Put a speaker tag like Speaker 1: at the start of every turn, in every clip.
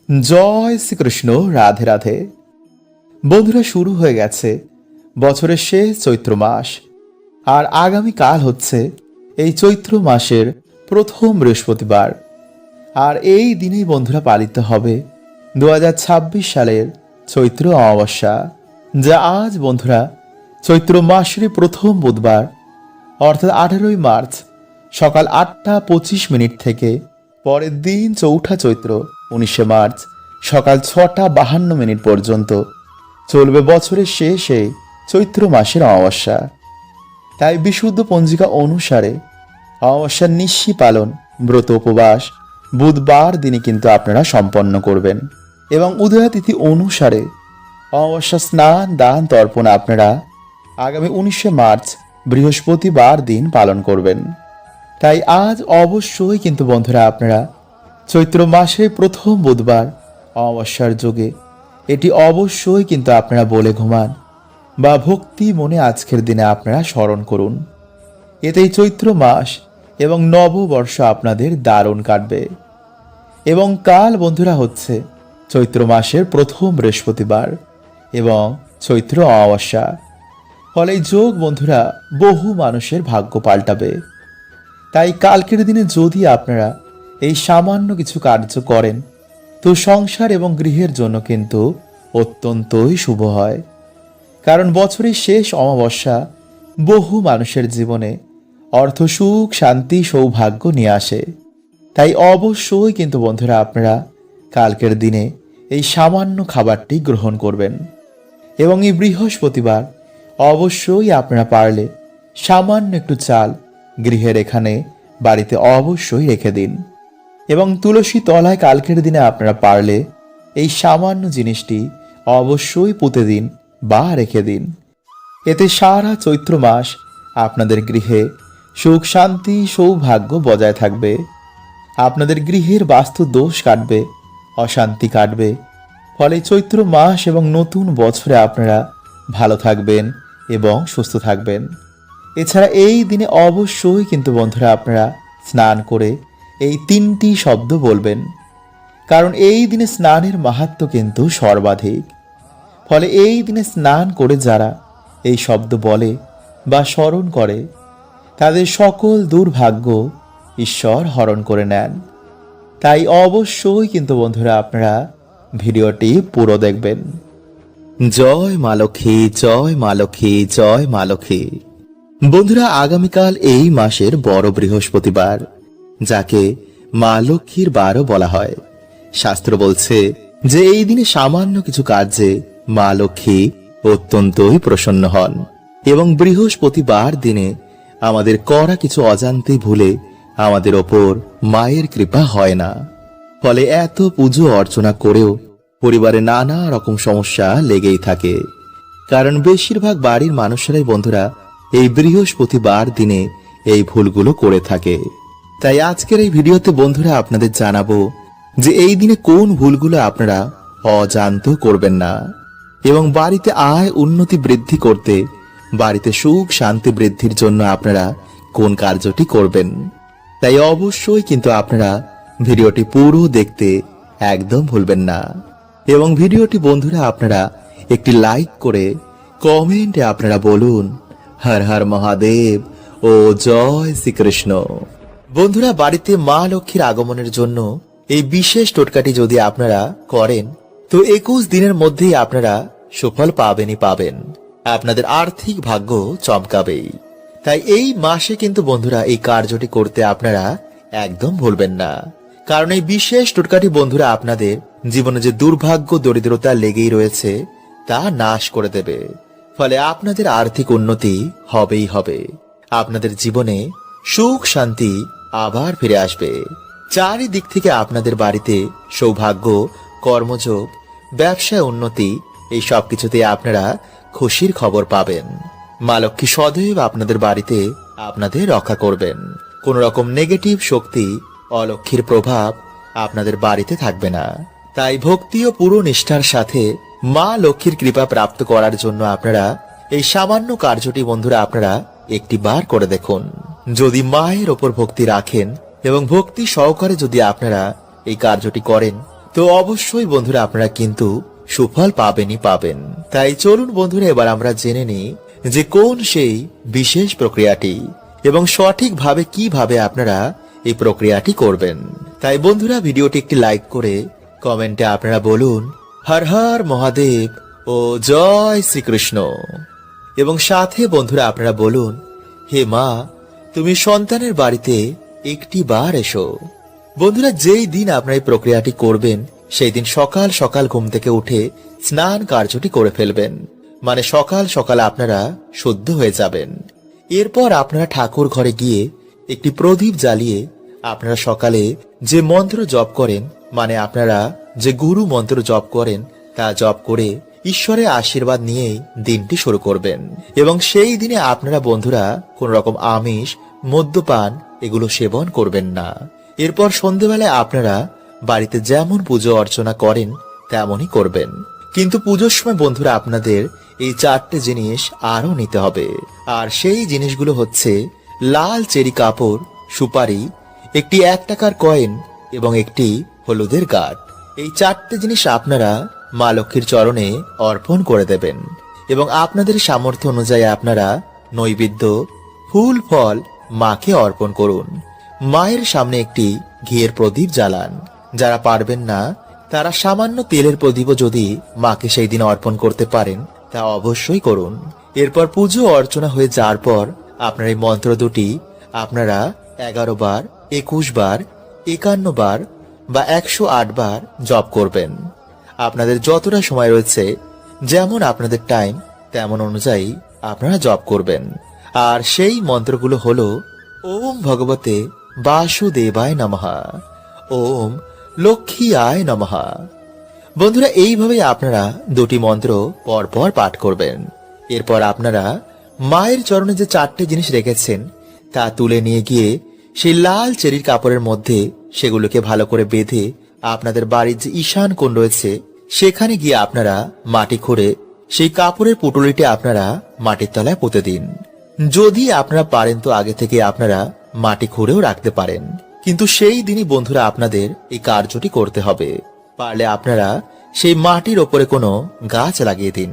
Speaker 1: জয় শ্রীকৃষ্ণ। রাধে রাধে। বন্ধুরা, শুরু হয়ে গেছে বছরের শেষ চৈত্র মাস, আর আগামী কাল হচ্ছে এই চৈত্র মাসের প্রথম বৃহস্পতিবার। আর এই দিনেই বন্ধুরা পালিত হবে 2026 সালের চৈত্র অমাবস্যা, যা আজ বন্ধুরা চৈত্র মাসের প্রথম বুধবার অর্থাৎ 18ই মার্চ সকাল 8:25 থেকে পরের দিন চৌঠা চৈত্র 19শে মার্চ সকাল 6:52 পর্যন্ত চলবে বছরের শেষে চৈত্র মাসের অমাবস্যা। তাই বিশুদ্ধ পঞ্জিকা অনুসারে অমাবস্যার নিশি পালন, ব্রত উপবাস বুধবার দিনে কিন্তু আপনারা সম্পন্ন করবেন, এবং উদয়া তিথি অনুসারে অমাবস্যা স্নান দান তর্পণ আপনারা আগামী 19শে মার্চ বৃহস্পতিবার দিন পালন করবেন। তাই আজ অবশ্যই কিন্তু বন্ধুরা আপনারা চৈত্র মাসের প্রথম বুধবার অমাবস্যার যোগে এটি অবশ্যই কিন্তু আপনারা বলে ঘুমান বা ভক্তি মনে আজকের দিনে আপনারা স্মরণ করুন। এতেই চৈত্র মাস এবং নববর্ষ আপনাদের দারুণ কাটবে। এবং কাল বন্ধুরা হচ্ছে চৈত্র মাসের প্রথম বৃহস্পতিবার এবং চৈত্র অমাবস্যা। ফলে এই যোগ বন্ধুরা বহু মানুষের ভাগ্য পাল্টাবে। তাই কালকের দিনে যদি আপনারা এই সামান্য কিছু কার্য করেন তো সংসার এবং গৃহের জন্য কিন্তু অত্যন্তই শুভ হয়। কারণ বছরের শেষ অমাবস্যা বহু মানুষের জীবনে অর্থ, সুখ, শান্তি, সৌভাগ্য নিয়ে আসে। তাই অবশ্যই কিন্তু বন্ধুরা আপনারা কালকের দিনে এই সামান্য খাবারটি গ্রহণ করবেন। এবং এই বৃহস্পতিবার অবশ্যই আপনারা পারলে সামান্য একটু চাল গৃহের এখানে বাড়িতে অবশ্যই রেখে দিন। এবং তুলসী তলায় কালকের দিনে আপনারা পারলে এই সামান্য জিনিসটি অবশ্যই পুঁতে দিন বা রেখে দিন। এতে সারা চৈত্র মাস আপনাদের গৃহে সুখ, শান্তি, সৌভাগ্য বজায় থাকবে। আপনাদের গৃহের বাস্তু দোষ কাটবে, অশান্তি কাটবে। ফলে চৈত্র মাস এবং নতুন বছরে আপনারা ভালো থাকবেন এবং সুস্থ থাকবেন। এছাড়া এই দিনে অবশ্যই কিন্তু বন্ধুরা আপনারা স্নান করে এই 3টি শব্দ বলবেন, কারণ এই দিনে স্নানের মাহাত্ম্য কিন্তু সর্বাধিক। ফলে এই দিনে স্নান করে যারা এই শব্দ বলে বা স্মরণ করে তাদের সকল দুর্ভাগ্য ঈশ্বর হরণ করে নেন। তাই অবশ্যই কিন্তু বন্ধুরা আপনারা ভিডিওটি পুরো দেখবেন। জয় মা লক্ষ্মী, জয় মা লক্ষ্মী, জয় মা লক্ষ্মী। বন্ধুরা, আগামীকাল এই মাসের বড় বৃহস্পতিবার, যাকে মা লক্ষ্মীর বারও বলা হয়। শাস্ত্র বলছে যে এই দিনে সামান্য কিছু কার্যে মা লক্ষ্মী অত্যন্তই প্রসন্ন হন, এবং বৃহস্পতিবার দিনে আমাদের করা কিছু অজান্তে ভুলে আমাদের ওপর মায়ের কৃপা হয় না। ফলে এত পুজো অর্চনা করেও পরিবারে নানা রকম সমস্যা লেগেই থাকে, কারণ বেশিরভাগ বাড়ির মানুষেরাই বন্ধুরা এই বৃহস্পতিবার দিনে এই ভুলগুলো করে থাকে। তাই আজকের এই ভিডিওতে বন্ধুরা আপনাদের জানাবো যে এই দিনে কোন ভুলগুলো আপনারা অজান্ত করবেন না, এবং বাড়িতে আয় উন্নতি বৃদ্ধি করতে, বাড়িতে সুখ শান্তি বৃদ্ধির জন্য আপনারা কোন কার্যটি করবেন। তাই অবশ্যই কিন্তু আপনারা ভিডিওটি পুরো দেখতে একদম ভুলবেন না। এবং ভিডিওটি বন্ধুরা আপনারা একটি লাইক করে কমেন্টে আপনারা বলুন হর হর মহাদেব ও জয় শ্রীকৃষ্ণ। বন্ধুরা, বাড়িতে মা লক্ষ্মীর আগমনের জন্য এই বিশেষ টোটকাটি যদি আপনারা করেন তো 21 দিনের মধ্যেই আপনারা সুফল পাবেনই পাবেন। আপনাদের আর্থিক ভাগ্য চমকাবেই। তাই এই মাসে কিন্তু বন্ধুরা এই কার্যটি করতে আপনারা একদম ভুলবেন না, কারণ এই বিশেষ টোটকাটি বন্ধুরা আপনাদের জীবনে যে দুর্ভাগ্য দরিদ্রতা লেগেই রয়েছে তা নাশ করে দেবে। ফলে আপনাদের আর্থিক উন্নতি হবেই হবে। আপনাদের জীবনে সুখ শান্তি আবার ফিরে আসবে। চারিদিক থেকে আপনাদের বাড়িতে সৌভাগ্য, কর্মযোগ, ব্যবসায় উন্নতি, এই সব কিছুতে আপনারা খুশির খবর পাবেন। মা লক্ষ্মী সদৈব আপনাদের বাড়িতে আপনাদের রক্ষা করবেন। কোন রকম নেগেটিভ শক্তি, অলক্ষ্মীর প্রভাব আপনাদের বাড়িতে থাকবে না। তাই ভক্তি ও পুরো নিষ্ঠার সাথে মা লক্ষ্মীর কৃপা প্রাপ্ত করার জন্য আপনারা এই সামান্য কার্যটি বন্ধুরা আপনারা একটি বার করে দেখুন। যদি মায়ের ওপর ভক্তি রাখেন এবং ভক্তি সহকারে যদি আপনারা এই কার্যটি করেন তো অবশ্যই বন্ধুরা আপনারা কিন্তু সুফল পাবেনই পাবেন। তাই চলুন বন্ধুরা এবার আমরা জেনে নিই যে কোন সেই বিশেষ প্রক্রিয়াটি এবং সঠিকভাবে কিভাবে আপনারা এই প্রক্রিয়াটি করবেন। তাই বন্ধুরা ভিডিওটি একটি লাইক করে কমেন্টে আপনারা বলুন হর হর মহাদেব ও জয় শ্রীকৃষ্ণ এবং সাথে বন্ধুরা আপনারা বলুন হে মা তুমি সন্তানের বাড়িতে একটি বার এসো। বন্ধুরা যেই দিন আপনারা এই প্রক্রিয়াটি করবেন সেই দিন সকাল সকাল ঘুম থেকে উঠে স্নান কার্যটি করে ফেলবেন, মানে সকাল সকাল আপনারা শুদ্ধ হয়ে যাবেন। এরপর আপনারা ঠাকুর ঘরে গিয়ে একটি প্রদীপ জ্বালিয়ে আপনারা সকালে যে মন্ত্র জপ করেন, মানে আপনারা যে গুরু মন্ত্র জপ করেন তা জপ করে ঈশ্বরের আশীর্বাদ নিয়েই দিনটি শুরু করবেন। এবং সেই দিনে আপনারা বন্ধুরা কোন রকম আমিষ, মদ্যপান এগুলো সেবন করবেন না। এরপর সন্ধেবেলায় আপনারা বাড়িতে যেমন পুজো অর্চনা করেন তেমনই করবেন, কিন্তু পুজোর সময় বন্ধুরা আপনাদের এই 4টে জিনিস আরো নিতে হবে। আর সেই জিনিসগুলো হচ্ছে লাল চেরি কাপড়, সুপারি, একটি 1 টাকার কয়েন এবং একটি হলুদের গাঁট। এই 4টে জিনিস আপনারা মা লক্ষ্মীর চরণে অর্পণ করে দেবেন এবং আপনাদের সামর্থ্য অনুযায়ী আপনারা নৈবেদ্য, ফুল ফল মাকে অর্পণ করুন। মায়ের সামনে একটি ঘিয়ের প্রদীপ জ্বালান। যারা পারবেন না তারা সামান্য তেলের প্রদীপও যদি মাকে সেই দিন অর্পণ করতে পারেন তা অবশ্যই করুন। এরপর পুজো অর্চনা হয়ে যাওয়ার পর আপনার এই মন্ত্র দুটি আপনারা 11 বার, 21 বার, 51 বার বা 108 বার জপ করবেন। আপনাদের যতটা সময় রয়েছে, যেমন আপনাদের টাইম তেমন অনুযায়ী আপনারা জপ করবেন। আর সেই মন্ত্রগুলো হলো ওম ভগবতে বাসুদেবায় নমঃ, ওম লক্ষ্মী আয় নমঃ। বন্ধুরা এইভাবেই আপনারা দুটি মন্ত্র পরপর পাঠ করবেন। এরপর আপনারা মায়ের চরণে যে 4টে জিনিস রেখেছেন তা তুলে নিয়ে গিয়ে সেই লাল চেরির কাপড়ের মধ্যে সেগুলোকে ভালো করে বেঁধে আপনাদের বাড়ির যে ঈশান কোণ রয়েছে সেখানে গিয়ে আপনারা মাটি খুঁড়ে সেই কাপড়ের পুটুলিটি আপনারা মাটির তলায় পুঁতে দিন। যদি আপনারা পারেন তো আগে থেকে আপনারা মাটি খুঁড়েও রাখতে পারেন, কিন্তু সেই দিনই বন্ধুরা আপনাদের এই কার্যটি করতে হবে। পারলে আপনারা সেই মাটির ওপরে কোনো গাছ লাগিয়ে দিন,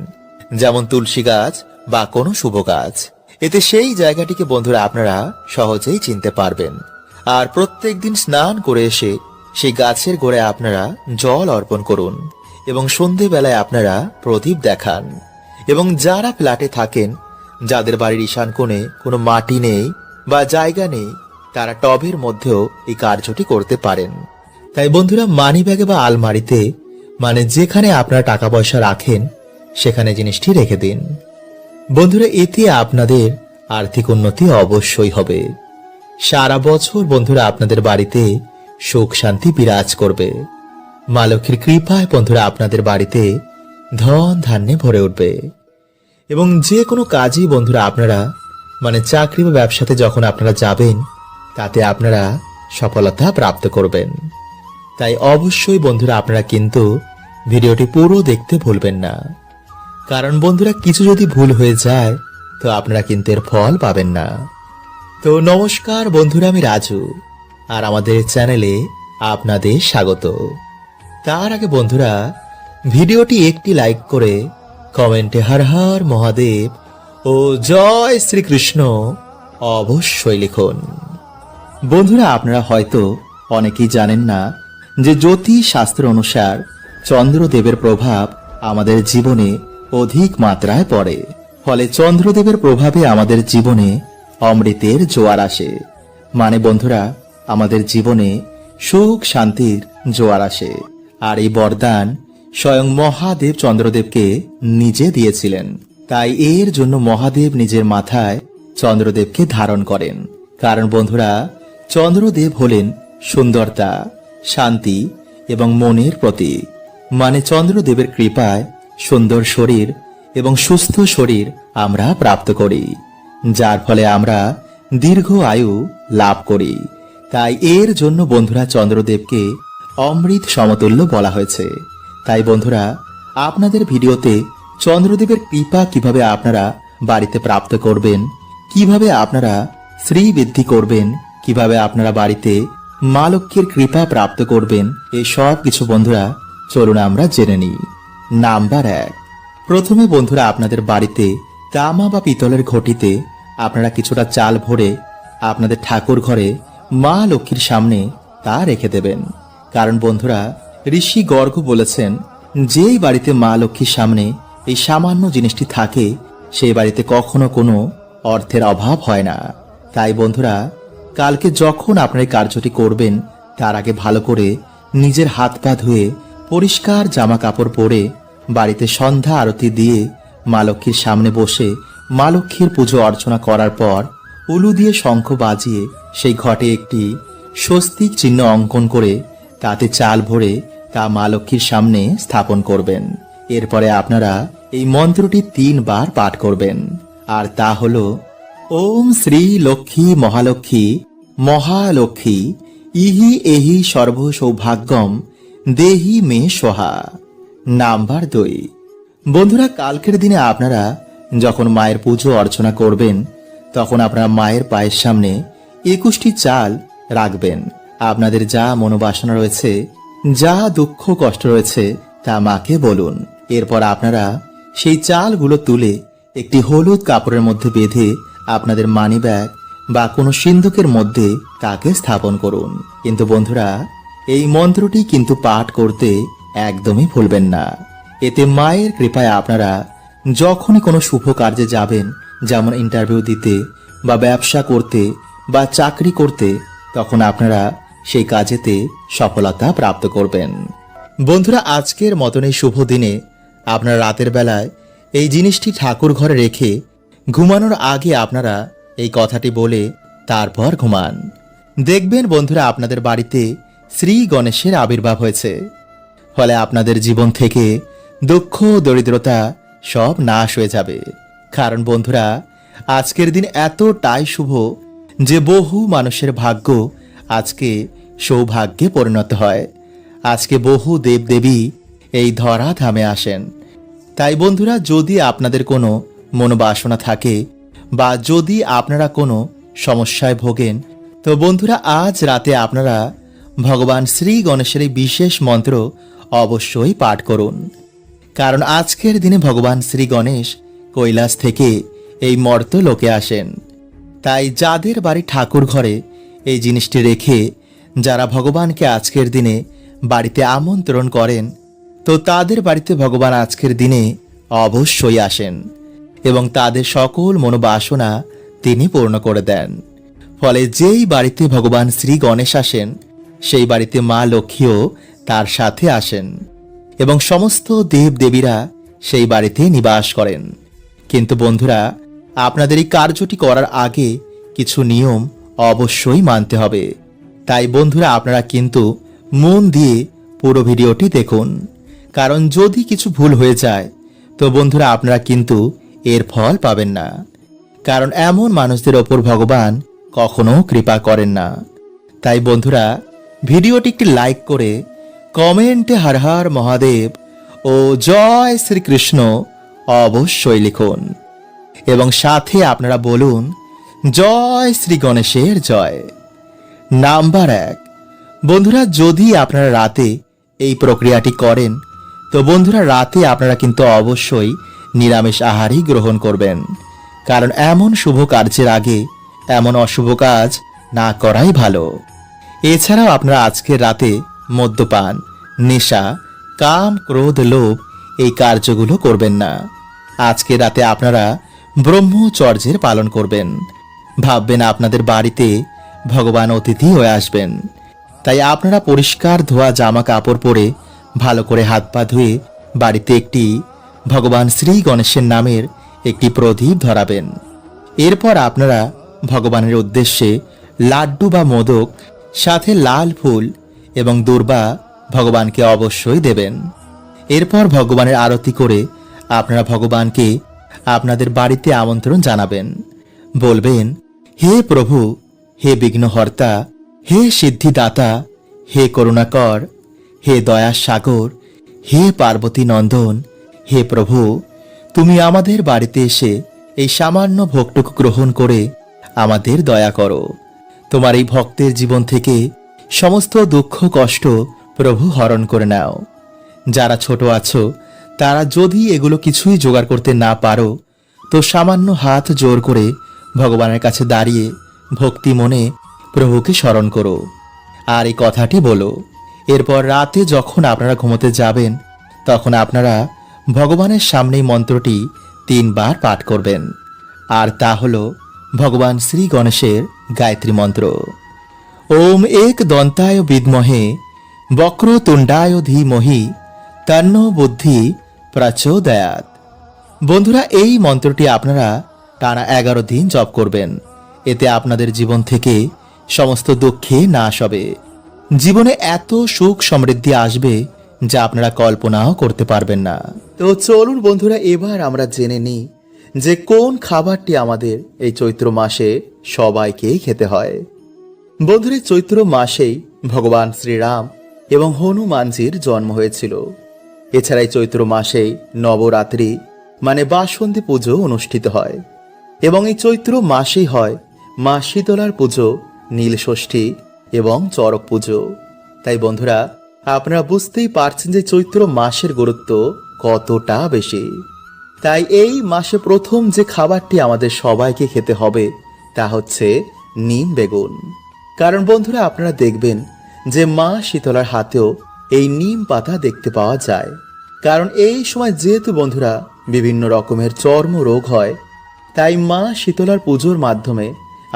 Speaker 1: যেমন তুলসী গাছ বা কোনো শুভ গাছ। এতে সেই জায়গাটিকে বন্ধুরা আপনারা সহজেই চিনতে পারবেন। আর প্রত্যেক দিন স্নান করে এসে সেই গাছের গোড়ায় আপনারা জল অর্পণ করুন এবং সন্ধেবেলায় আপনারা প্রদীপ দেখান। এবং যারা ফ্ল্যাটে থাকেন, যাদের বাড়ির ঈশান কোণে কোনো মাটি নেই বা জায়গা নেই, তারা টবের মধ্যেও এই কার্যটি করতে পারেন। তাই বন্ধুরা মানি ব্যাগে বা আলমারিতে, মানে যেখানে আপনারা টাকা পয়সা রাখেন সেখানে জিনিসটি রেখে দিন। বন্ধুরা এতে আপনাদের আর্থিক উন্নতি অবশ্যই হবে। সারা বছর বন্ধুরা আপনাদের বাড়িতে সুখ শান্তি বিরাজ করবে। মা লক্ষ্মীর কৃপায় বন্ধুরা আপনাদের বাড়িতে ধন ধান্যে ভরে উঠবে। এবং যে কোনো কাজই বন্ধুরা আপনারা, মানে চাকরি বা ব্যবসাতে যখন আপনারা যাবেন তাতে আপনারা সফলতা প্রাপ্ত করবেন। তাই অবশ্যই বন্ধুরা আপনারা কিন্তু ভিডিওটি পুরো দেখতে ভুলবেন না, কারণ বন্ধুরা কিছু যদি ভুল হয়ে যায় তো আপনারা কিন্তু এর ফল পাবেন না। তো নমস্কার বন্ধুরা, আমি রাজু আর আমাদের চ্যানেলে আপনাদের স্বাগত। তার আগে বন্ধুরা ভিডিওটি একটি লাইক করে কমেন্টে হর হর মহাদেব ও জয় শ্রীকৃষ্ণ অবশ্যই লিখুন। বন্ধুরা আপনারা হয়তো অনেকেই জানেন না যে জ্যোতিষ শাস্ত্র অনুসার চন্দ্রদেবের প্রভাব আমাদের জীবনে অধিক মাত্রায় পড়ে। ফলে চন্দ্রদেবের প্রভাবে আমাদের জীবনে অমৃতের জোয়ার আসে, মানে বন্ধুরা আমাদের জীবনে সুখ শান্তির জোয়ার আসে। আর এই বরদান স্বয়ং মহাদেব চন্দ্রদেবকে নিজে দিয়েছিলেন। তাই এর জন্য মহাদেব নিজের মাথায় চন্দ্রদেবকে ধারণ করেন। কারণ বন্ধুরা চন্দ্রদেব হলেন সুন্দরতা, শান্তি এবং মনের প্রতীক। মানে চন্দ্রদেবের কৃপায় সুন্দর শরীর এবং সুস্থ শরীর আমরা প্রাপ্ত করি, যার ফলে আমরা দীর্ঘ আয়ু লাভ করি। তাই এর জন্য বন্ধুরা চন্দ্রদেবকে অমৃত সমতুল্য বলা হয়েছে। তাই বন্ধুরা আপনাদের ভিডিওতে চন্দ্রদেবের কৃপা কিভাবে আপনারা বাড়িতে প্রাপ্ত করবেন, কিভাবে আপনারা শ্রী বৃদ্ধি করবেন, কিভাবে আপনারা বাড়িতে মা লক্ষ্মীর কৃপা প্রাপ্ত করবেন, এই সব কিছু বন্ধুরা চলুন আমরা জেনে নিই। নাম্বার 1, প্রথমে বন্ধুরা আপনাদের বাড়িতে তামা বা পিতলের ঘটিতে আপনারা কিছুটা চাল ভরে আপনাদের ঠাকুর ঘরে মা লক্ষ্মীর সামনে তা রেখে দেবেন। কারণ বন্ধুরা ঋষি গর্গ বলেছেন, যেই বাড়িতে মা লক্ষ্মীর সামনে এই সামান্য জিনিসটি থাকে সেই বাড়িতে কখনো কোনো অর্থের অভাব হয় না। তাই বন্ধুরা কালকে যখন আপনারা এই কার্যটি করবেন তার আগে ভালো করে নিজের হাত পা ধুয়ে পরিষ্কার জামা কাপড় পরে বাড়িতে সন্ধ্যা আরতি দিয়ে মা লক্ষ্মীর সামনে বসে মা লক্ষ্মীর পুজো অর্চনা করার পর উলু দিয়ে শঙ্খ বাজিয়ে সেই ঘটে একটি স্বস্তিক চিহ্ন অঙ্কন করে তাতে চাল ভরে তা মা লক্ষ্মীর সামনে স্থাপন করবেন। এরপরে আপনারা এই মন্ত্রটি 3 বার পাঠ করবেন, আর তা হল ওম শ্রী লক্ষ্মী মহালক্ষ্মী মহালক্ষ্মী ইহি এহি সর্ব সৌভাগ্যম দেহি মে সোহা। নাম্বার 2, বন্ধুরা কালকের দিনে আপনারা যখন মায়ের পুজো অর্চনা করবেন তখন আপনারা মায়ের পায়ের সামনে 21টি চাল রাখবেন। আপনাদের যা মনোবাসনা রয়েছে, যা দুঃখ কষ্ট রয়েছে তা মাকে বলুন। এরপর আপনারা সেই চালগুলো তুলে একটি হলুদ কাপড়ের মধ্যে বেঁধে আপনাদের মানি ব্যাগ বা কোনো সিন্ধুকের মধ্যে তাকে স্থাপন করুন। কিন্তু বন্ধুরা এই মন্ত্রটি কিন্তু পাঠ করতে একদমই ভুলবেন না। এতে মায়ের কৃপায় আপনারা যখনই কোনো শুভ কার্যে যাবেন, যেমন ইন্টারভিউ দিতে বা ব্যবসা করতে বা চাকরি করতে, তখন আপনারা সেই কাজেতে সফলতা প্রাপ্ত করবেন। বন্ধুরা আজকের মতন এই শুভ দিনে আপনারা রাতের বেলায় এই জিনিসটি ঠাকুর ঘরে রেখে ঘুমানোর আগে আপনারা এই কথাটি বলে তারপর ঘুমান। দেখবেন বন্ধুরা আপনাদের বাড়িতে শ্রী গণেশের আবির্ভাব হয়েছে। ফলে আপনাদের জীবন থেকে দুঃখ দরিদ্রতা সব নাশ হয়ে যাবে। কারণ বন্ধুরা আজকের দিন এতটাই শুভ যে বহু মানুষের ভাগ্য আজকে সৌভাগ্যে পরিণত হয়। আজকে বহু দেবদেবী এই ধরা ধামে আসেন। তাই বন্ধুরা যদি আপনাদের কোনো মনোবাসনা থাকে বা যদি আপনারা কোনো সমস্যায় ভোগেন, তো বন্ধুরা আজ রাতে আপনারা ভগবান শ্রী গণেশের এই বিশেষ মন্ত্র অবশ্যই পাঠ করুন। কারণ আজকের দিনে ভগবান শ্রী গণেশ কৈলাস থেকে এই মর্ত লোকে আসেন। তাই যাদের বাড়ি ঠাকুর ঘরে এই জিনিসটি রেখে যারা ভগবানকে আজকের দিনে বাড়িতে আমন্ত্রণ করেন, তো তাদের বাড়িতে ভগবান আজকের দিনে অবশ্যই আসেন এবং তাদের সকল মনোবাসনা তিনি পূর্ণ করে দেন। ফলে যেই বাড়িতে ভগবান শ্রী গণেশ আসেন সেই বাড়িতে মা লক্ষ্মীও তার সাথে আসেন এবং সমস্ত দেব দেবীরা সেই বাড়িতে নিবাস করেন। কিন্তু বন্ধুরা আপনাদের এই কার্যটি করার আগে কিছু নিয়ম অবশ্যই মানতে হবে। তাই বন্ধুরা আপনারা কিন্তু মন দিয়ে পুরো ভিডিওটি দেখুন। কারণ যদি কিছু ভুল হয়ে যায় তো বন্ধুরা আপনারা কিন্তু এর ফল পাবেন না। কারণ এমন মানুষদের ওপর ভগবান কখনো কৃপা করেন না। তাই বন্ধুরা ভিডিওটি একটি লাইক করে কমেন্টে হর হর মহাদেব ও জয় শ্রীকৃষ্ণ অবশ্যই লিখুন এবং সাথে আপনারা বলুন জয় শ্রী গণেশের জয়। নাম্বার 1, বন্ধুরা যদি আপনারা রাতে এই প্রক্রিয়াটি করেন তো বন্ধুরা রাতে আপনারা কিন্তু অবশ্যই নিরামিষ আহারই গ্রহণ করবেন। কারণ এমন শুভ কার্যের আগে এমন অশুভ কাজ না করাই ভালো। এছাড়াও আপনারা আজকের রাতে মদ্যপান, নেশা, কাম, ক্রোধ, লোভ এই কার্যগুলো করবেন না। আজকে রাতে আপনারা ব্রহ্মচর্যের পালন করবেন। ভাববেন আপনাদের বাড়িতে ভগবান অতিথি হয়ে আসবেন। তাই আপনারা পরিষ্কার ধোয়া জামা কাপড় পরে ভালো করে হাত পা ধুয়ে বাড়িতে একটি ভগবান শ্রী গণেশের নামের একটি প্রদীপ ধরাবেন। এরপর আপনারা ভগবানের উদ্দেশ্যে লাড্ডু বা মোদক সাথে লাল ফুল এবং দূর্বা ভগবানকে অবশ্যই দেবেন। এরপর ভগবানের আরতি করে আপনারা ভগবানকে আপনাদের বাড়িতে আমন্ত্রণ জানাবেন। বলবেন, হে প্রভু, হে বিঘ্নহর্তা, হে সিদ্ধিদাতা, হে করুণাকর, হে দয়া সাগর, হে পার্বতী নন্দন, হে প্রভু, তুমি আমাদের বাড়িতে এসে এই সামান্য ভোগটুকু গ্রহণ করে আমাদের দয়া করো। তোমার এই ভক্তের জীবন থেকে সমস্ত দুঃখ কষ্ট প্রভু হরণ করে নাও। যারা ছোট আছো তারা যদি এগুলো কিছুই জোগাড় করতে না পারো তো সামান্য হাত জোর করে ভগবানের কাছে দাঁড়িয়ে ভক্তি মনে প্রভুকে স্মরণ করো আর এই কথাটি বলো। এরপর রাতে যখন আপনারা ঘুমোতে যাবেন তখন আপনারা ভগবানের সামনেই মন্ত্রটি 3 বার পাঠ করবেন, আর তা হল ভগবান শ্রী গণেশের গায়ত্রী মন্ত্র। ওম এক দন্তায় বিদ্মহে বক্রতুণ্ডায় ধীমহি তন্ন বুদ্ধি প্রচোদয়াৎ। বন্ধুরা, এই মন্ত্রটি আপনারা টানা 11 দিন জপ করবেন। এতে আপনাদের জীবন থেকে সমস্ত দুঃখে নাশ হবে। জীবনে এত সুখ সমৃদ্ধি আসবে যা আপনারা কল্পনাও করতে পারবেন না। তো চলুন বন্ধুরা, এবার আমরা জেনে নিই যে কোন খাবারটি আমাদের এই চৈত্র মাসে সবাইকেই খেতে হয়। বন্ধুরা, চৈত্র মাসেই ভগবান শ্রীরাম এবং হনুমানজির জন্ম হয়েছিল। এছাড়া এই চৈত্র মাসেই নবরাত্রি মানে বাসন্তী পুজো অনুষ্ঠিত হয় এবং এই চৈত্র মাসেই হয় মা শীতলার পুজো, নীল ষষ্ঠী এবং চড়ক পুজো। তাই বন্ধুরা, আপনারা বুঝতেই পারছেন যে চৈত্র মাসের গুরুত্ব কতটা বেশি। তাই এই মাসে প্রথম যে খাবারটি আমাদের সবাইকে খেতে হবে তা হচ্ছে নিম বেগুন। কারণ বন্ধুরা, আপনারা দেখবেন যে মা শীতলার হাতেও এই নিম পাতা দেখতে পাওয়া যায়। কারণ এই সময় যেহেতু বন্ধুরা বিভিন্ন রকমের চর্ম রোগ হয়, তাই মা শীতলার পুজোর মাধ্যমে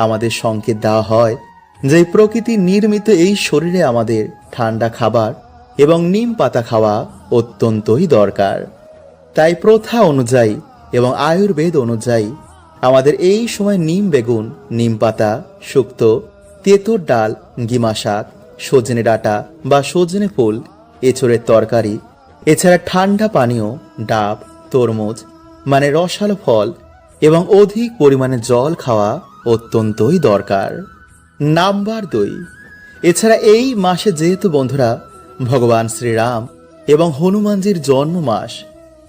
Speaker 1: আমাদের সংকেত দেওয়া হয় যে প্রকৃতি নির্মিত এই শরীরে আমাদের ঠান্ডা খাবার এবং নিম পাতা খাওয়া অত্যন্তই দরকার। তাই প্রথা অনুযায়ী এবং আয়ুর্বেদ অনুযায়ী আমাদের এই সময় নিম বেগুন, নিম পাতা, শুক্তো, তেঁতুর ডাল, গিমা শাক, সজনে ডাঁটা বা সজনে ফুল, এঁচড়ের তরকারি, এছাড়া ঠান্ডা পানীয়, ডাব, তরমুজ মানে রসালো ফল এবং অধিক পরিমাণে জল খাওয়া অত্যন্তই দরকার। নাম্বার 2, এছাড়া এই মাসে যেহেতু বন্ধুরা ভগবান শ্রীরাম এবং হনুমানজির জন্ম মাস,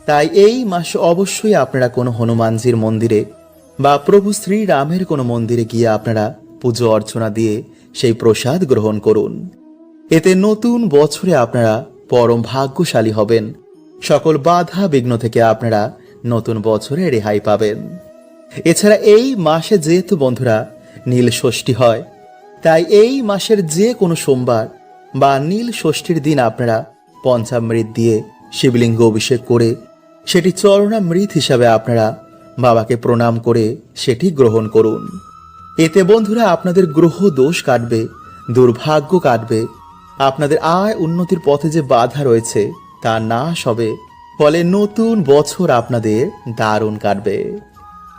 Speaker 1: তাই এই মাসে অবশ্যই আপনারা কোনো হনুমানজির মন্দিরে বা প্রভু শ্রীরামের কোনো মন্দিরে গিয়ে আপনারা পুজো অর্চনা দিয়ে সেই প্রসাদ গ্রহণ করুন। এতে নতুন বছরে আপনারা পরম ভাগ্যশালী হবেন। সকল বাধা বিঘ্ন থেকে আপনারা নতুন বছরে রেহাই পাবেন। এছাড়া এই মাসে যেহেতু বন্ধুরা নীল ষষ্ঠী হয়, তাই এই মাসের যে কোনো সোমবার বা নীল ষষ্ঠীর দিন আপনারা পঞ্চামৃত দিয়ে শিবলিঙ্গ অভিষেক করে সেটি চরণামৃত হিসাবে আপনারা বাবাকে প্রণাম করে সেটি গ্রহণ করুন। এতে বন্ধুরা আপনাদের গ্রহ দোষ কাটবে, দুর্ভাগ্য কাটবে, আপনাদের আয় উন্নতির পথে যে বাধা রয়েছে তা নাশ হবে, ফলে নতুন বছর আপনাদের দারুণ কাটবে।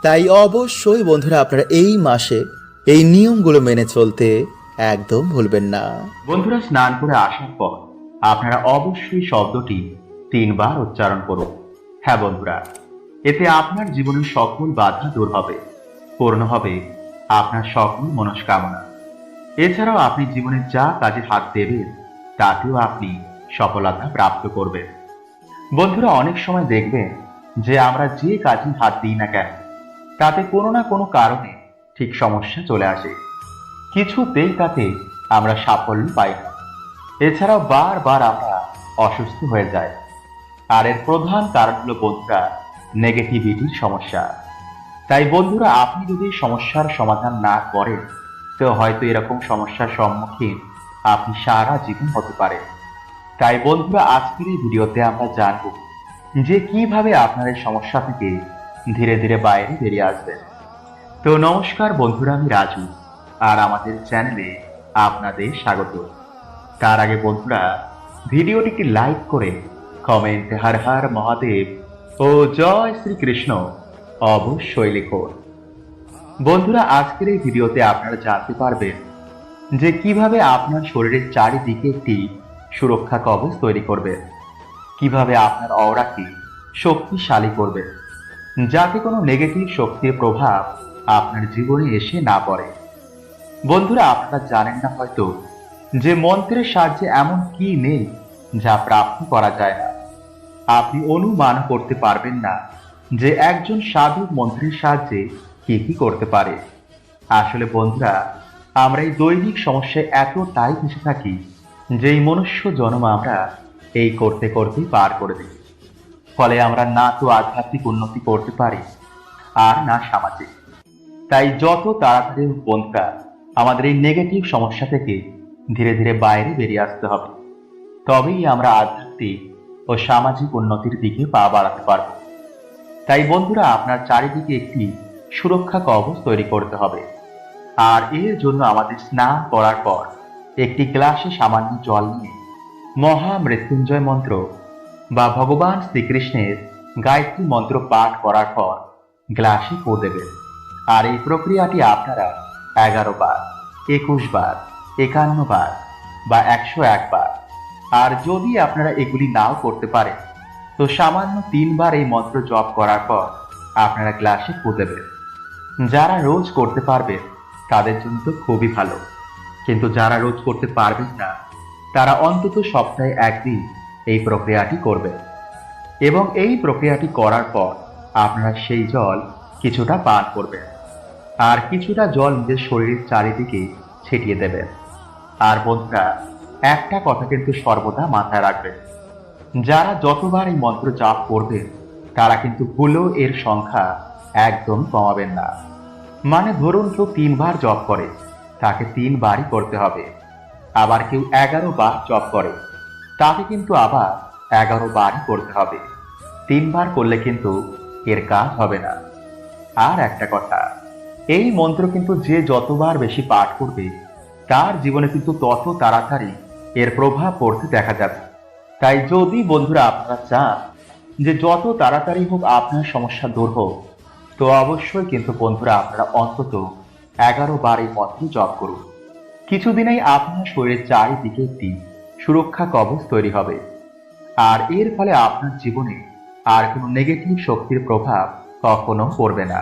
Speaker 1: তাই অবশ্যই বন্ধুরা আপনারা এই মাসে এই নিয়মগুলো মেনে চলতে একদম ভুলবেন না।
Speaker 2: বন্ধুরা, স্নান করে আসার পর আপনারা অবশ্যই শব্দটি 3 বার উচ্চারণ করুন। হ্যাঁ বন্ধুরা, এতে আপনার জীবনের সকল বাধা দূর হবে, পূর্ণ হবে আপনার সকল মনস্কামনা। এছাড়াও আপনি জীবনে যা কাজে হাত দেবেন তাতেও আপনি সফলতা প্রাপ্ত করবেন। বন্ধুরা, অনেক সময় দেখবেন যে আমরা যে কাজে হাত দিই না কেন তাতে কোনো না কোনো কারণে ঠিক সমস্যা চলে আসে, কিছুতেই তাতে আমরা সাফল্য পাই না। এছাড়াও বারবার আমরা অসুস্থ হয়ে যাই। আর এর প্রধান কারণ হলো বন্ধুরা নেগেটিভিটির সমস্যা। তাই বন্ধুরা, আপনি যদি সমস্যার সমাধান না করেন তো হয়তো এরকম সমস্যার সম্মুখীন আপনি সারা জীবন হতে পারেন। তাই বন্ধুরা, আজকের এই ভিডিওতে আমরা জানব যে কিভাবে আপনার এই সমস্যা থেকে ধীরে ধীরে বাইরে বেরিয়ে আসবেন। তো নমস্কার বন্ধুরা, আমি রাজু আর আমাদের চ্যানেলে আপনাদের স্বাগত। তার আগে বন্ধুরা, ভিডিওটিকে লাইক করে কমেন্টে হর হর মহাদেব ও জয় শ্রীকৃষ্ণ অবশ্যই লিখুন। বন্ধুরা, আজকের এই ভিডিওতে আপনারা জানতে পারবেন যে কিভাবে আপনার শরীরের চারিদিকে একটি সুরক্ষা কবচ তৈরি করবেন, কিভাবে আপনার অরাকে শক্তিশালী করবেন যাতে কোনো নেগেটিভ শক্তির প্রভাব আপনার জীবনে এসে না পড়ে। বন্ধুরা, আপনারা জানেন না হয়তো যে মন্ত্রের সাহায্যে এমন কি নেই যা প্রাপ্ত করা যায় না। আপনি অনুমান করতে পারবেন না যে একজন সাধু মন্ত্রের সাহায্যে কি কি করতে পারে। আসলে বন্ধুরা, আমরা এই দৈনিক সমস্যায় এতটাই ফেসে থাকি যে এই মনুষ্য জন্ম আমরা এই করতে করতেই পার করে দিই। ফলে আমরা না তো আধ্যাত্মিক উন্নতি করতে পারি আর না সামাজিক। তাই যত তাড়াতাড়ি বন্ধুরা আমাদের এই নেগেটিভ সমস্যা থেকে ধীরে ধীরে বাইরে বেরিয়ে আসতে হবে, তবেই আমরা আধ্যাত্মিক ও সামাজিক উন্নতির দিকে পা বাড়াতে পারব। তাই বন্ধুরা আপনার চারিদিকে একটি সুরক্ষা কবচ তৈরি করতে হবে। আর এর জন্য আমাদের স্নান করার পর একটি গ্লাসে সামান্য জল নিয়ে মহা মৃত্যুঞ্জয় মন্ত্র বা ভগবান শ্রীকৃষ্ণের গায়ত্রী মন্ত্র পাঠ করার পর গ্লাসে পো দেবেন। আর এই প্রক্রিয়াটি আপনারা 11 বার, 21 বার, 51 বার বা 101 বার, আর যদি আপনারা এগুলি নাও করতে পারেন তো সামান্য 3 বার এই মন্ত্র জপ করার পর আপনারা গ্লাসে পো দেবেন। যারা রোজ করতে পারবেন তাদের জন্য তো খুবই ভালো, কিন্তু যারা রোজ করতে পারবেন না তারা অন্তত সপ্তাহে একদিন এই প্রক্রিয়াটি করবেন। এবং এই প্রক্রিয়াটি করার পর আপনারা সেই জল কিছুটা পান করবেন আর কিছুটা জল নিজের শরীরের চারিদিকে ছিটিয়ে দেবেন। আর বন্ধুরা একটা কথা কিন্তু সর্বদা মাথায় রাখবেন, যারা যতবার এই মন্ত্র জাপ করবেন তারা কিন্তু ভুলেও এর সংখ্যা একদম কমাবেন না। মানে ধরুন কেউ 3 বার জপ করে তাকে 3 বারই করতে হবে, আবার কেউ 11 বার জপ করে তাকে কিন্তু আবার 11 বারই করতে হবে। 3 বার করলে কিন্তু এর কাজ হবে না। আর একটা কথা, এই মন্ত্র কিন্তু যে যতবার বেশি পাঠ করবে তার জীবনে কিন্তু তত তাড়াতাড়ি এর প্রভাব পড়তে দেখা যাবে। তাই যদি বন্ধুরা আপনারা চান যে যত তাড়াতাড়ি হোক আপনার সমস্যা দূর হোক, তো অবশ্যই কিন্তু বন্ধুরা আপনারা অন্তত 11 বার এই মন্ত্র জপ করুন। কিছুদিনেই আপনার শরীরের চারিদিকে একটি সুরক্ষা কবচ তৈরি হবে। আর এর ফলে আপনার জীবনে আর কোনো নেগেটিভ শক্তির প্রভাব কখনো পড়বে না।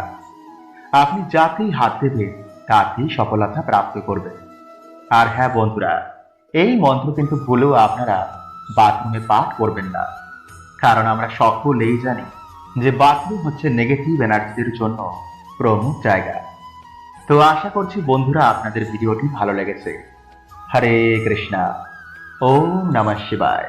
Speaker 2: আপনি যাতেই হাত দেবেন তাতেই সফলতা প্রাপ্ত করবেন। আর হ্যাঁ বন্ধুরা, এই মন্ত্র কিন্তু ভুলেও আপনারা বাথরুমে পাঠ করবেন না, কারণ আমরা সকলেই জানি যে বাথরুম হচ্ছে নেগেটিভ এনার্জির জন্য প্রমুখ জায়গা। তো আশা করছি বন্ধুরা আপনাদের ভিডিওটি ভালো লেগেছে। হরে কৃষ্ণা, ওম নমঃ শিবায়।